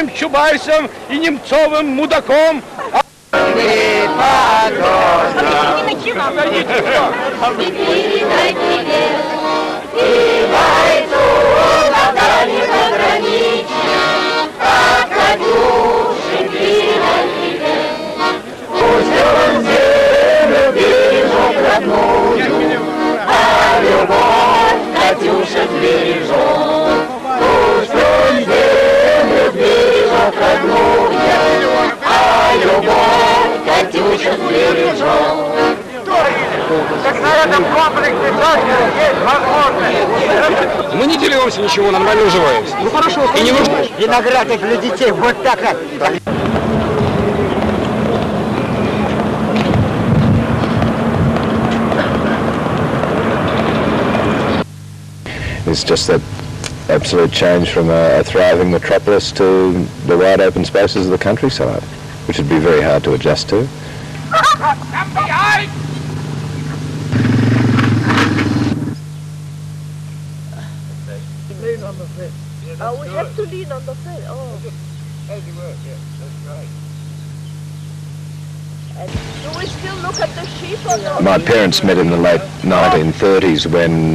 Черным Чубайсом и Немцовым мудаком. А любовь Катюша сбережет, пусть он землю бережет родную, а любовь Катюша сбережет. Так на этом комплексе тоже есть возможность. Мы не деремся ничего, нормально уживаемся. Ну хорошо, и не нужно. Виноградов для детей вот так. It's just that absolute change from a thriving metropolis to the wide open spaces of the countryside, which would be very hard to adjust to. Come behind! Lean on the fence. Oh, we have to lean on the fence. Oh. As you were, yeah, that's right. And do we still look at the sheep or not? My parents met in the late 1930s when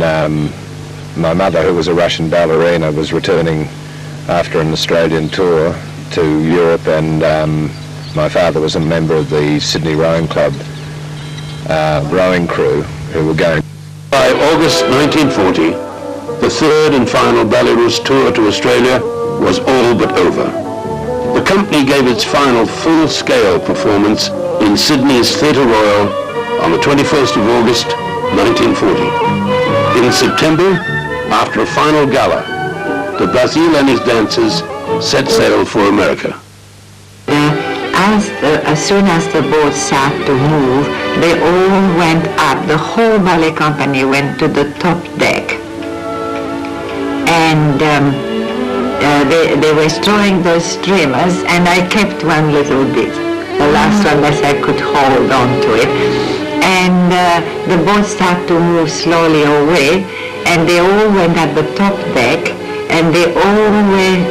my mother, who was a Russian ballerina, was returning after an Australian tour to Europe, and my father was a member of the Sydney Rowing Club rowing crew who were going. By August 1940, the third and final Belarus tour to Australia was all but over. The company gave its final full-scale performance in Sydney's Theatre Royal on the 21st of August 1940. In September, after a final gala, the Brazil and his dancers set sail for America. As soon as the boat started to move, they all went up. The whole ballet company went to the top deck. And they were throwing those streamers, and I kept one little bit. The last one that I could hold on to it. And the boat started to move slowly away, and they all went at the top deck, and they all were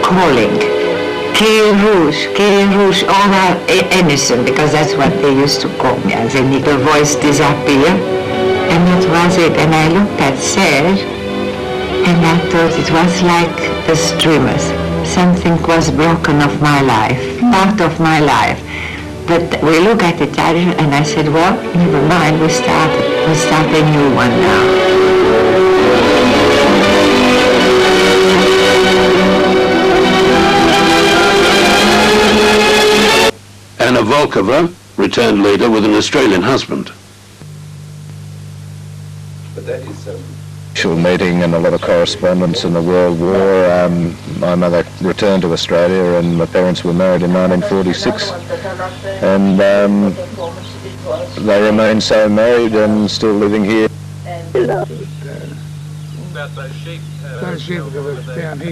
calling, Quai Rouge, or anything, because that's what they used to call me. And then the voice disappeared, and that was it. And I looked at Serge, and I thought it was like the streamers. Something was broken of my life, part of my life. But we look at each other, and I said, well, never mind, we start a new one now. Anna Volkova returned later with an Australian husband. But that is meeting and a lot of correspondence in the World War. My mother returned to Australia, and my parents were married in 1946, and they remain so married and still living here.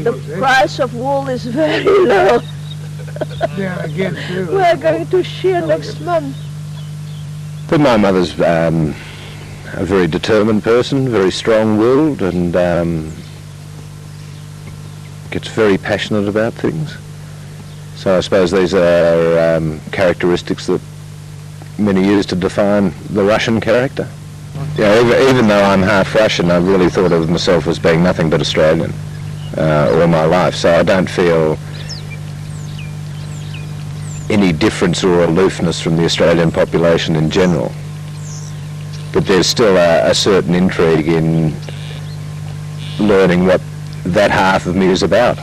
The price of wool is very low. We're going to shear next month. But my mother's a very determined person, very strong-willed, and gets very passionate about things. So I suppose these are characteristics that many use to define the Russian character. Yeah, even though I'm half Russian, I really thought of myself as being nothing but Australian all my life, so I don't feel any difference or aloofness from the Australian population in general. But there's still a certain intrigue in learning what that half of me is about.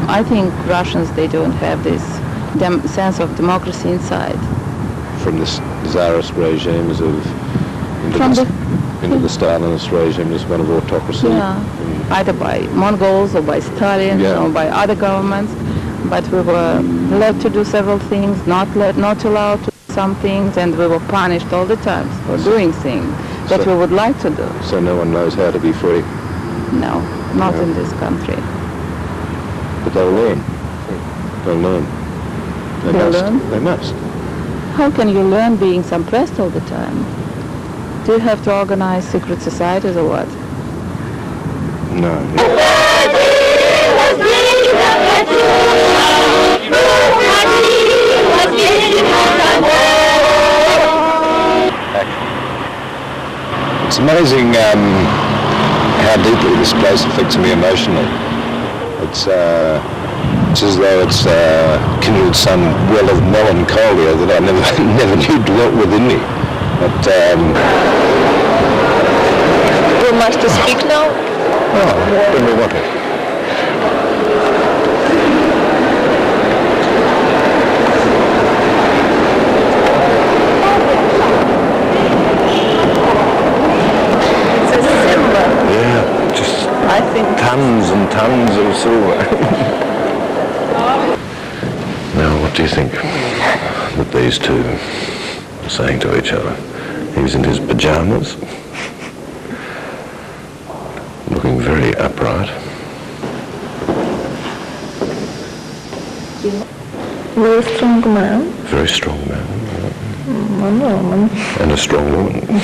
I think Russians, they don't have this sense of democracy inside. From the Tsarist regimes into the Stalinist regime as one of autocracy in either by Mongols or by Stalin or by other governments. But we were allowed to do several things, not allowed to do some things, and we were punished all the time for doing things that we would like to do. So no one knows how to be free. No, not in this country. But they'll learn. They'll learn. They'll learn? They must. How can you learn being suppressed all the time? Do you have to organize secret societies or what? No. It's amazing how deeply this place affects me emotionally. It's as though it's kindled some well of melancholia that I never knew dwelt within me. But You must speak now? when we want it. I think Tons and tons of silver. Now, what do you think that these two are saying to each other? He's in his pajamas, looking very upright. very strong man. Very strong man. One woman. And a strong woman.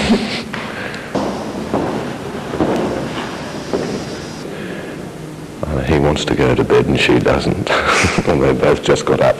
He wants to go to bed and she doesn't. And they both just got up.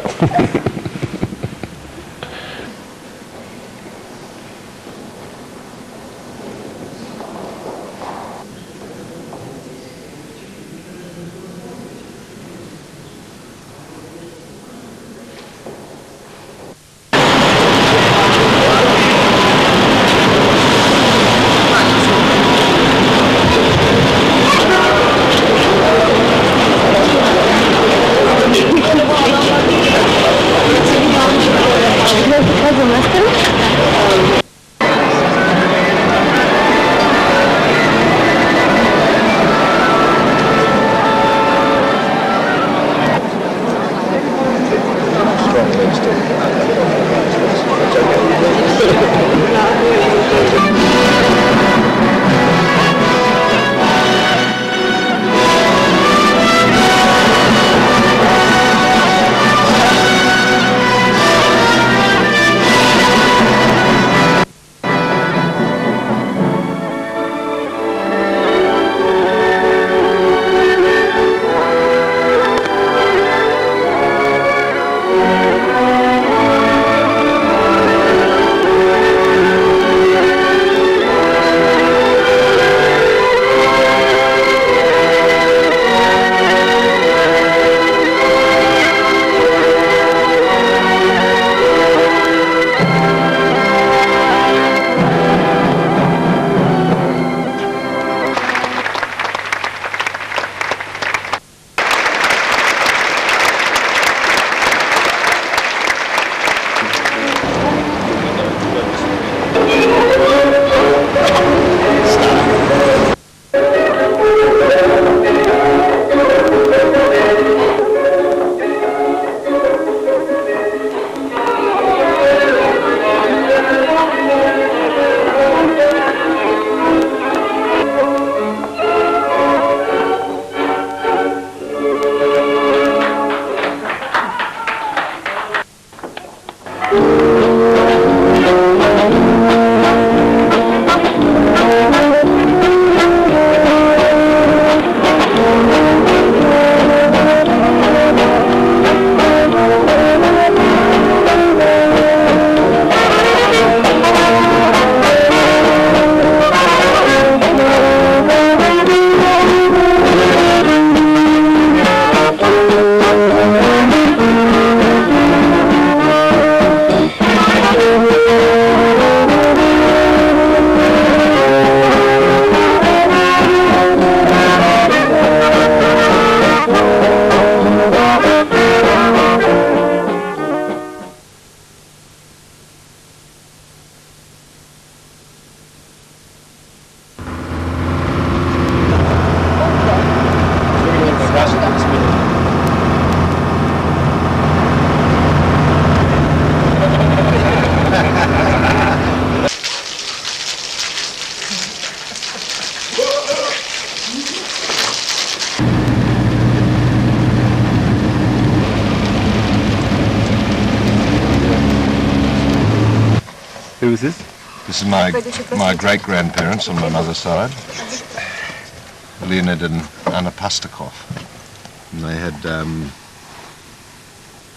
Who is this? This is my great-grandparents on my mother's side, Leonid and Н.П. Пастухова. And they had,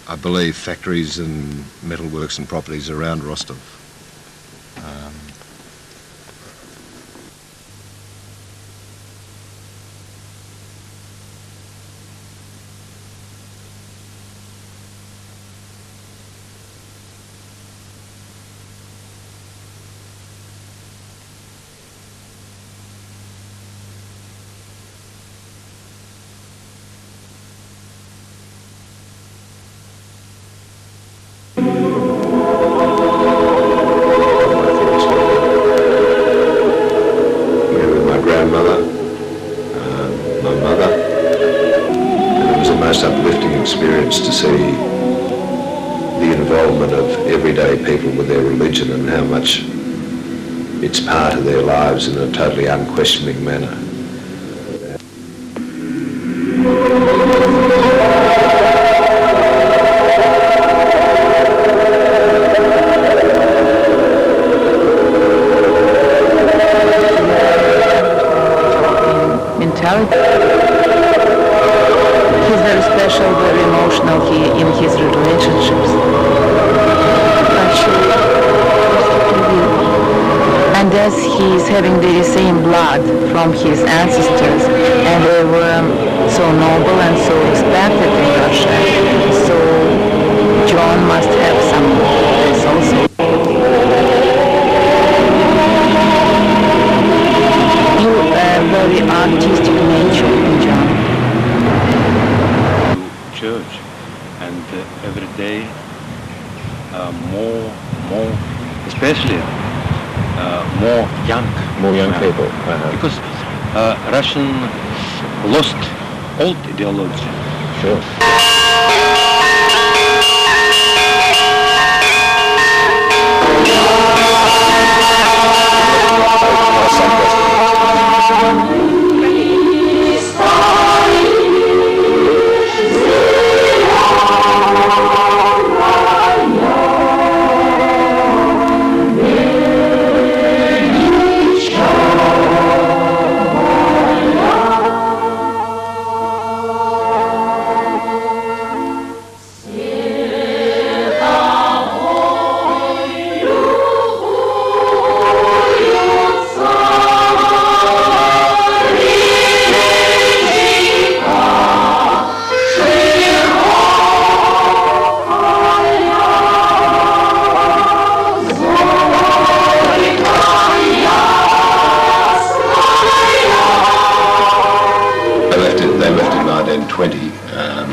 I believe, factories and metalworks and properties around Rostov. Experience to see the involvement of everyday people with their religion and how much it's part of their lives in a totally unquestioning manner. He's very special, very emotional in his relationships. And as he is having the same blood from his ancestors, and they were so noble and so respected in Russia, so John must have some of this also. Very artistic nature in John. Church, and every day more, especially more young people, because Russian lost old ideology. Sure.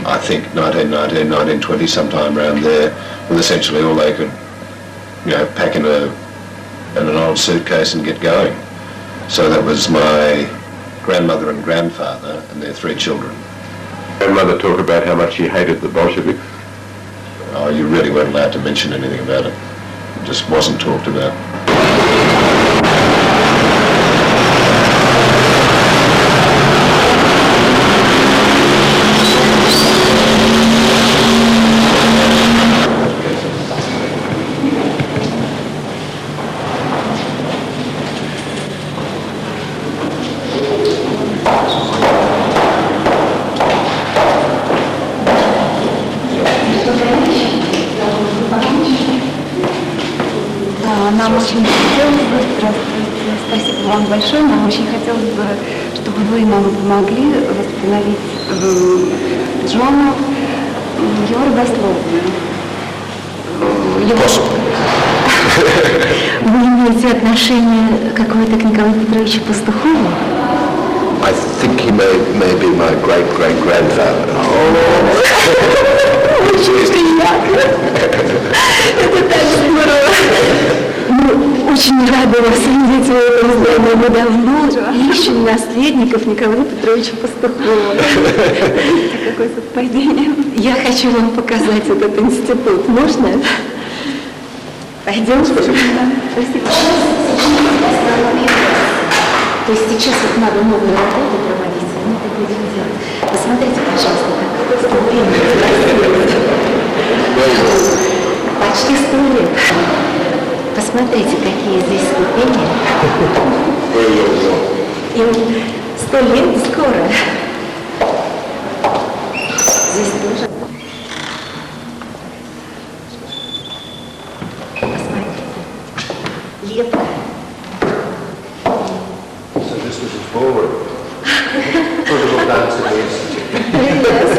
I think 1919, 1920, sometime around there, with essentially all they could, pack in an old suitcase and get going. So that was my grandmother and grandfather and their 3 children. Grandmother talk about how much she hated the Bolsheviks? Oh, you really weren't allowed to mention anything about it. It just wasn't talked about. Нам очень хотелось бы, спасибо вам большое, нам очень хотелось бы, чтобы вы нам помогли восстановить Джона, его родословную. Вы имеете отношение какое-то к Николаю Петровичу Пастухову? I think he may be my great-great-grandfather. Очень приятно. Это так здорово. Мы очень рады вас видеть в этом здании. Мы давно ищем наследников Николая Петровича Пастухова. Какое совпадение. Я хочу вам показать этот институт. Можно? Пойдем? Спасибо. То есть сейчас вот надо новые работы проводить, мы это будем делать. Посмотрите, пожалуйста, как ступень. Почти 100 лет. Посмотрите. Посмотрите, какие здесь ступени. Им 100 лет скоро. Здесь тоже. Посмотрите. Лепка. So this was his ballroom. Portable dancing institute. Yes.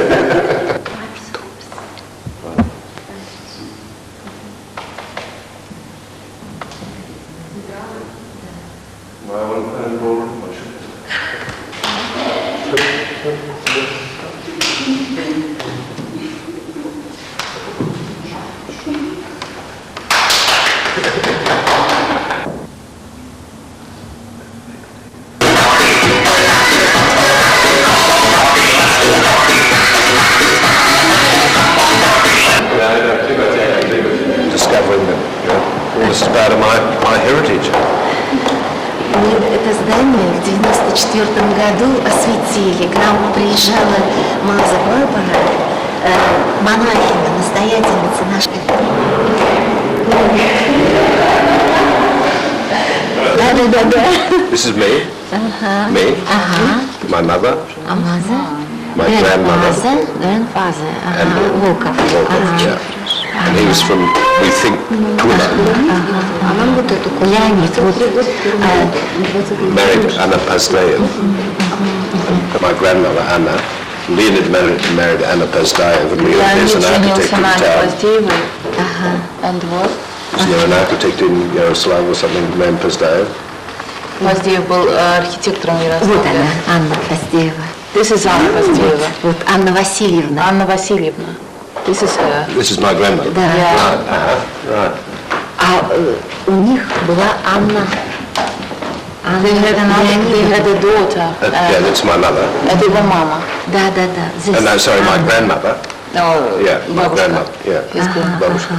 Discovering that all this is part of my heritage. Это здание в 1994 году осветили. К нам приезжала Маза Барбара, монахиня, настоятельница нашей. This is me. Me. My mother. My grandmother. Grandfather. Волков. Yeah. And he was from, we think, Tula. Married Н.П.Пастухова. My grandmother, Anna. Leonid married Н.П.Пастухова. And there's an architect in town. And what? Is there an architect in Yaroslav or something, Н.П.Пастухова? Пастухов был архитектором Ярослава. Вот она, Анна Пастухова. This is Анна Пастухова. Вот Анна Васильевна. Анна Васильевна. This is her. This is my grandmother. Да. Right. А у них была Анна. They had a daughter. Yeah, that's my mother. Это его мама. Да. Здесь. No, sorry, my grandmother. Yeah, my grandmother. Yeah, бабушка.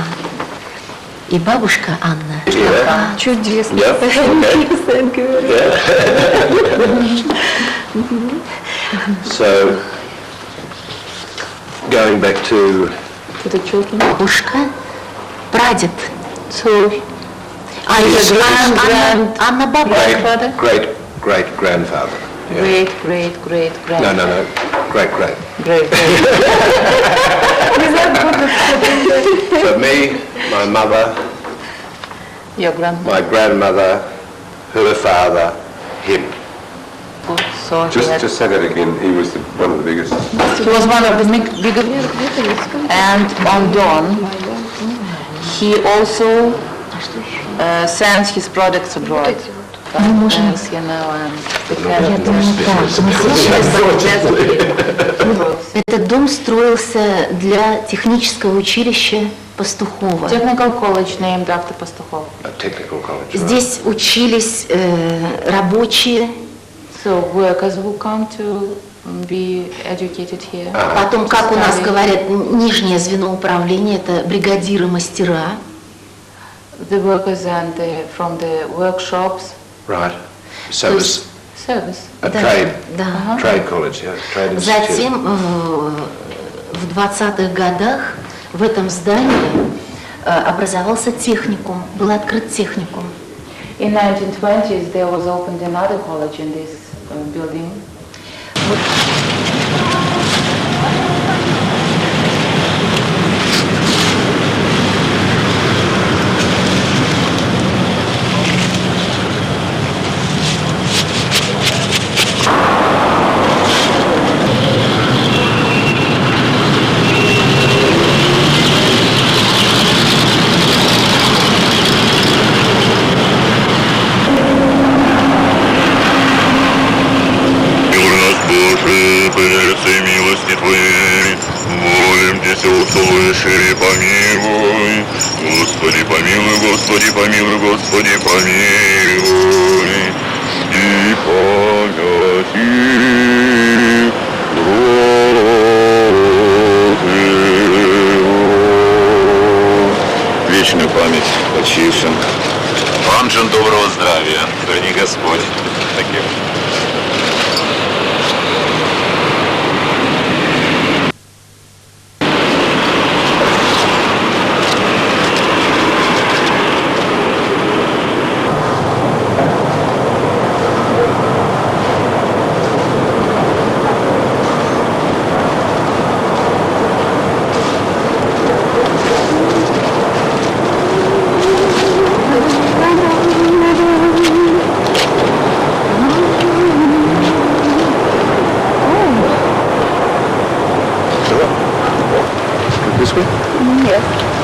И бабушка Анна. Yeah. Чудесно. Yeah. Okay. So, going back to the children. Бабушка, прадед. So, Анна бабушка. great grandfather. Yeah. Great grandfather. No. Great. So me, my mother, Your grandmother. my grandmother, her father, him. So Just say that again. He was one of the biggest. he was one of the biggest. And on Dawn, he also sends his products abroad. You know, and Этот дом строился для технического училища Пастухова. Technical college named after Пастухова. Technical college. Здесь учились рабочие. So workers will come to be educated here. Потом, как у нас говорят, нижнее звено управления, это бригадиры-мастера. The workers and from the workshops. Right. Service. A trade. Да. Trade college, yeah. Trade institute. Затем в 20-х годах в этом здании образовался техникум, был открыт техникум. In 1920s, there was opened another college in this building. Шире помилуй, Господи помилуй, Господи помилуй, Господи помилуй, и помяти вечную память почившим. Вам же доброго здравия, храни Господь. Таким. Yes.